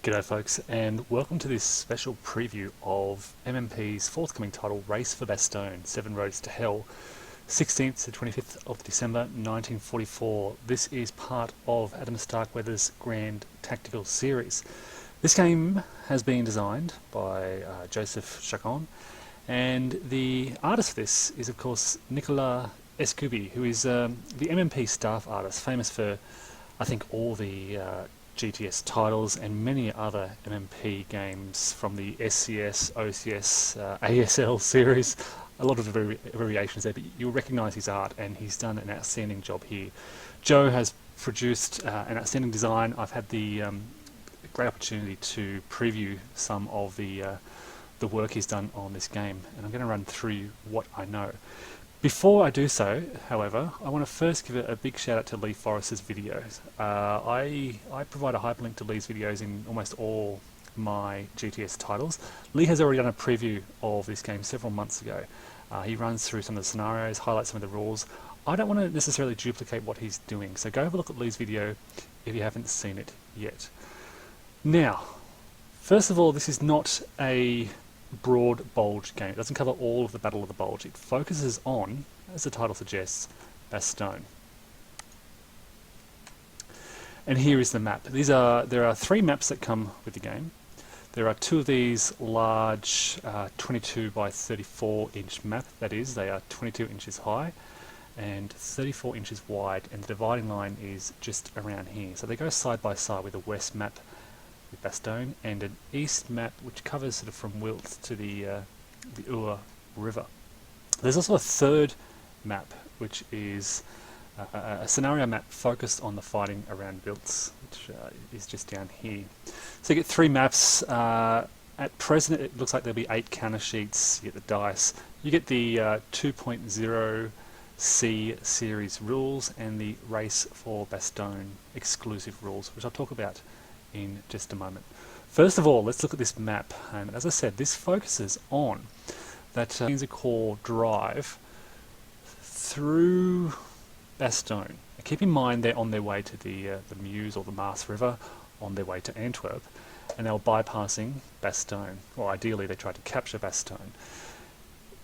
G'day folks, and welcome to this special preview of MMP's forthcoming title, Race for Bastogne, 7 Roads to Hell, 16th to 25th of December 1944. This is part of Adam Starkweather's Grand Tactical Series. This game has been designed by Joseph Chacon, and the artist for this is of course Nicolás Eskubi, who is the MMP staff artist, famous for I think all the GTS titles and many other MMP games from the SCS, OCS, ASL series. A lot of variations there, but you'll recognise his art, and he's done an outstanding job here. Joe has produced an outstanding design. I've had the great opportunity to preview some of the work he's done on this game, and I'm going to run through what I know. Before I do so, however, I want to first give a big shout out to Lee Forrest's videos. I provide a hyperlink to Lee's videos in almost all my GTS titles. Lee has already done a preview of this game several months ago. He runs through some of the scenarios, highlights some of the rules. I don't want to necessarily duplicate what he's doing, so go have a look at Lee's video if you haven't seen it yet. Now, first of all, this is not a broad bulge game. It doesn't cover all of the Battle of the Bulge. It focuses on, as the title suggests, Bastogne. And here is the map. There are 3 maps that come with the game. There are 2 of these large 22 by 34 inch map, that is, they are 22 inches high and 34 inches wide, and the dividing line is just around here. So they go side by side with the west map with Bastogne and an east map which covers sort of from Wilt to the Ur River. There's also a third map which is a scenario map focused on the fighting around Wilts, which is just down here. So you get 3 maps. At present it looks like there'll be 8 counter sheets. You get the dice. You get the 2.0 C series rules and the Race for Bastogne exclusive rules, which I'll talk about in just a moment. First of all, let's look at this map, and as I said, this focuses on that a core drive through Bastogne. Now, keep in mind they're on their way to the Meuse or the Maas River, on their way to Antwerp, and they're bypassing Bastogne. Well, ideally they try to capture Bastogne.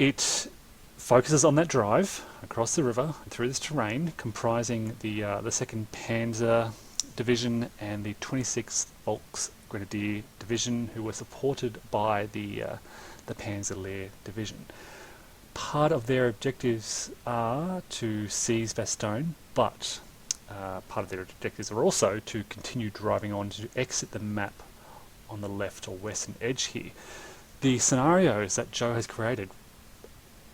It focuses on that drive across the river and through this terrain, comprising the 2nd Panzer Division and the 26th Volksgrenadier Division, who were supported by the Panzer Lehr Division. Part of their objectives are to seize Bastogne, but part of their objectives are also to continue driving on to exit the map on the left or western edge here. The scenarios that Joe has created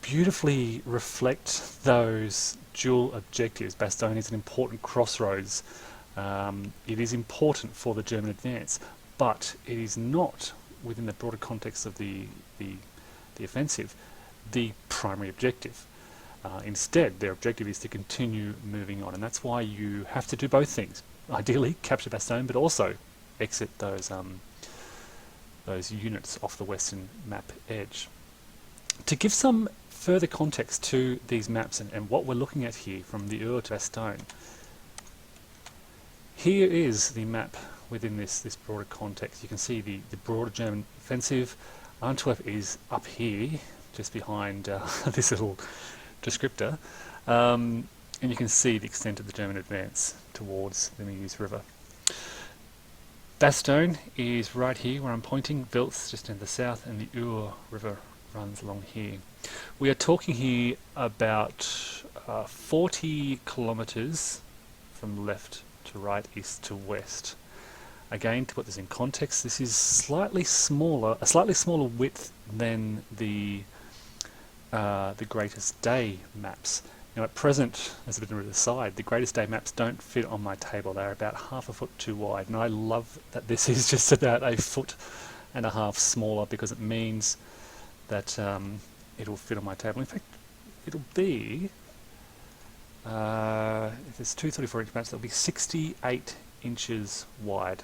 beautifully reflect those dual objectives. Bastogne is an important crossroads. It is important for the German advance, but it is not, within the broader context of the offensive, the primary objective. Instead, their objective is to continue moving on, and that's why you have to do both things. Ideally, capture Bastogne, but also exit those units off the western map edge. To give some further context to these maps and what we're looking at here from the Ur to Bastogne, here is the map within this broader context. You can see the broader German offensive. Antwerp is up here, just behind this little descriptor, and you can see the extent of the German advance towards the Meuse River. Bastogne is right here where I'm pointing. Wilt's just in the south, and the Ur River runs along here. We are talking here about 40 kilometers from left to right, east to west. Again, to put this in context, this is a slightly smaller width than the Greatest Day maps. Now at present, as a bit of an aside, the Greatest Day maps don't fit on my table. They're about half a foot too wide, and I love that this is just about a foot and a half smaller, because it means that it'll fit on my table. In fact, it'll be if there's 2 34-inch maps, they'll be 68 inches wide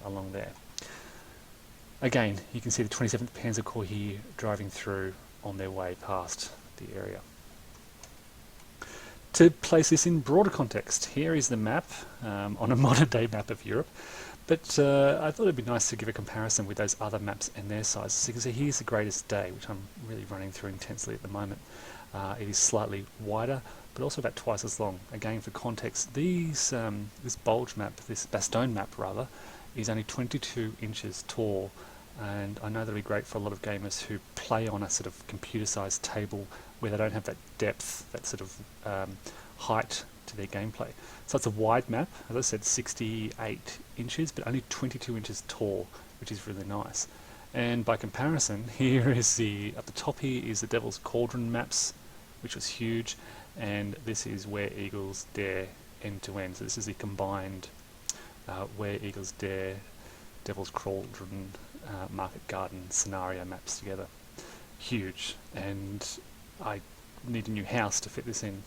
along there. Again, you can see the 27th Panzer Corps here driving through on their way past the area. To place this in broader context, here is the map on a modern day map of Europe. But I thought it'd be nice to give a comparison with those other maps and their sizes. So you can see here's the Greatest Day, which I'm really running through intensely at the moment. It is slightly wider, but also about twice as long. Again, for context, this bulge map, this Bastogne map rather, is only 22 inches tall, and I know that'll be great for a lot of gamers who play on a sort of computer-sized table where they don't have that depth, that sort of height to their gameplay. So it's a wide map, as I said, 68 inches, but only 22 inches tall, which is really nice. And by comparison, here is at the top here is the Devil's Cauldron maps, which was huge, and this is Where Eagles Dare end to end. So this is the combined Where Eagles Dare, Devil's Cauldron, Market Garden scenario maps together. Huge, and I need a new house to fit this in.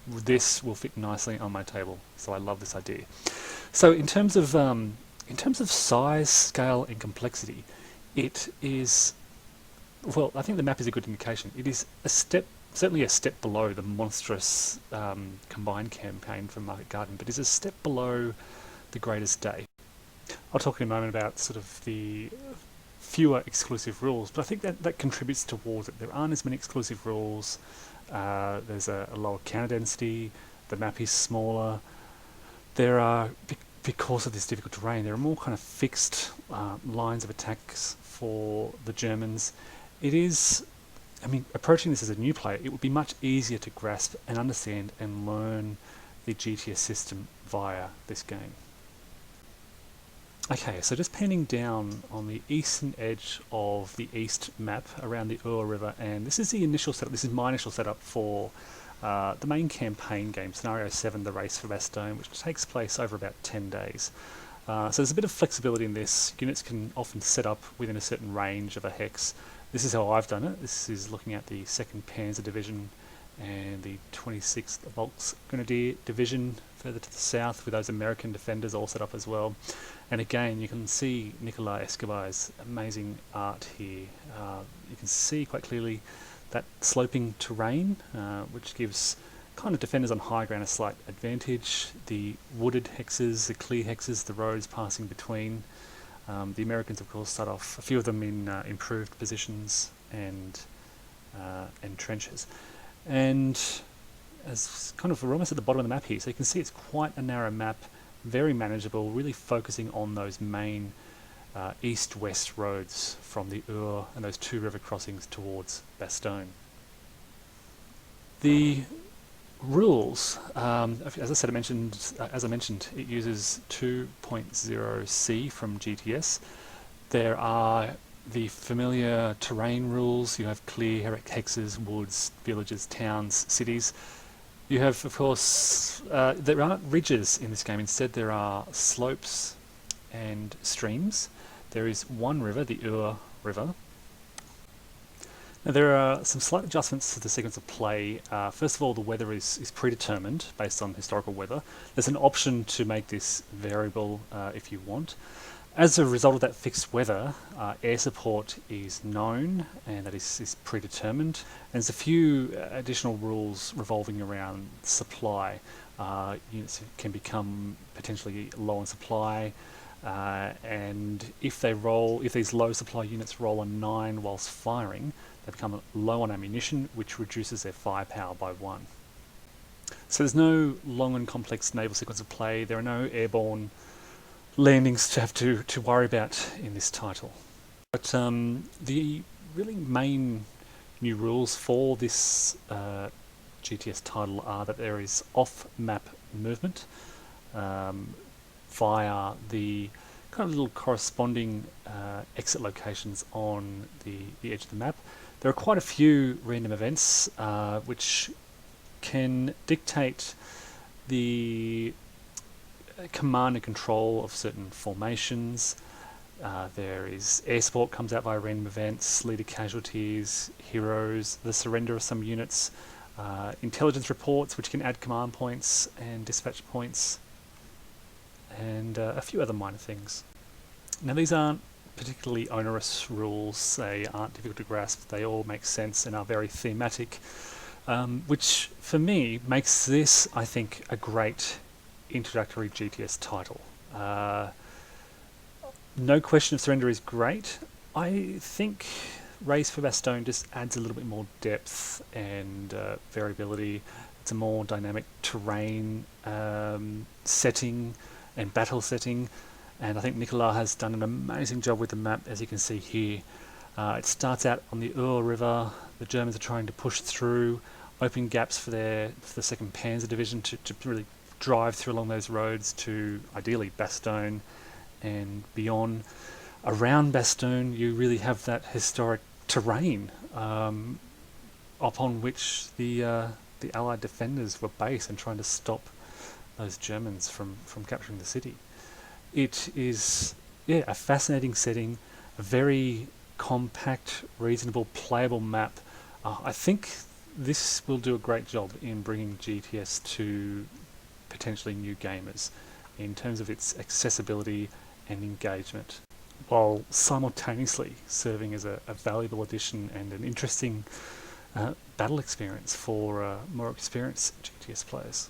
This will fit nicely on my table, so I love this idea. So in terms of size, scale, and complexity, it is, well, I think the map is a good indication. It is certainly a step below the monstrous combined campaign from Market Garden, but is a step below the Greatest Day. I'll talk in a moment about sort of the fewer exclusive rules, but I think that contributes towards it. There aren't as many exclusive rules. There's a lower counter density. The map is smaller. There are, because of this difficult terrain, there are more kind of fixed lines of attacks for the Germans. It is, I mean, approaching this as a new player, it would be much easier to grasp and understand and learn the GTS system via this game. Okay, so just panning down on the eastern edge of the east map around the Ur River, and this is the initial setup. This is my initial setup for the main campaign game, Scenario 7, The Race for Bastogne, which takes place over about 10 days. So there's a bit of flexibility in this. Units can often set up within a certain range of a hex. This is how I've done it. This is looking at the 2nd Panzer Division and the 26th Volksgrenadier Division further to the south, with those American defenders all set up as well. And again, you can see Nicolás Eskubi's amazing art here. You can see quite clearly that sloping terrain, which gives kind of defenders on high ground a slight advantage. The wooded hexes, the clear hexes, the roads passing between. The Americans, of course, start off, a few of them in improved positions and trenches. And as kind of, we're almost at the bottom of the map here, so you can see it's quite a narrow map, very manageable, really focusing on those main east-west roads from the Ur and those 2 river crossings towards Bastogne. The rules, as I mentioned, it uses 2.0C from GTS. There are the familiar terrain rules. You have clear hexes, woods, villages, towns, cities. You have, of course, there aren't ridges in this game. Instead, there are slopes and streams. There is one river, the Ur River. Now, there are some slight adjustments to the sequence of play. First of all, the weather is predetermined based on historical weather. There's an option to make this variable if you want. As a result of that fixed weather, air support is known, and that is predetermined. And there's a few additional rules revolving around supply. Units can become potentially low on supply, and if these low supply units roll a 9 whilst firing, they become low on ammunition, which reduces their firepower by 1. So there's no long and complex naval sequence of play. There are no airborne landings to have to worry about in this title. But the really main new rules for this GTS title are that there is off-map movement via the kind of little corresponding exit locations on the edge of the map. There are quite a few random events which can dictate the command and control of certain formations. There is air support comes out via random events, leader casualties, heroes, the surrender of some units, intelligence reports which can add command points and dispatch points, and a few other minor things. Now, these aren't particularly onerous rules. They aren't difficult to grasp. They all make sense and are very thematic, which for me makes this, I think, a great introductory GTS title. No Question of Surrender is great. I think Race for Bastogne just adds a little bit more depth and variability. It's a more dynamic terrain setting and battle setting, and I think Nicolás has done an amazing job with the map, as you can see here. It starts out on the Ur River. The Germans are trying to push through, open gaps for the Second Panzer Division to really drive through along those roads to ideally Bastogne and beyond. Around Bastogne, you really have that historic terrain upon which the Allied defenders were based and trying to stop those Germans from capturing the city. It is a fascinating setting, a very compact, reasonable, playable map. I think this will do a great job in bringing GTS to potentially new gamers in terms of its accessibility and engagement, while simultaneously serving as a valuable addition and an interesting battle experience for more experienced GTS players.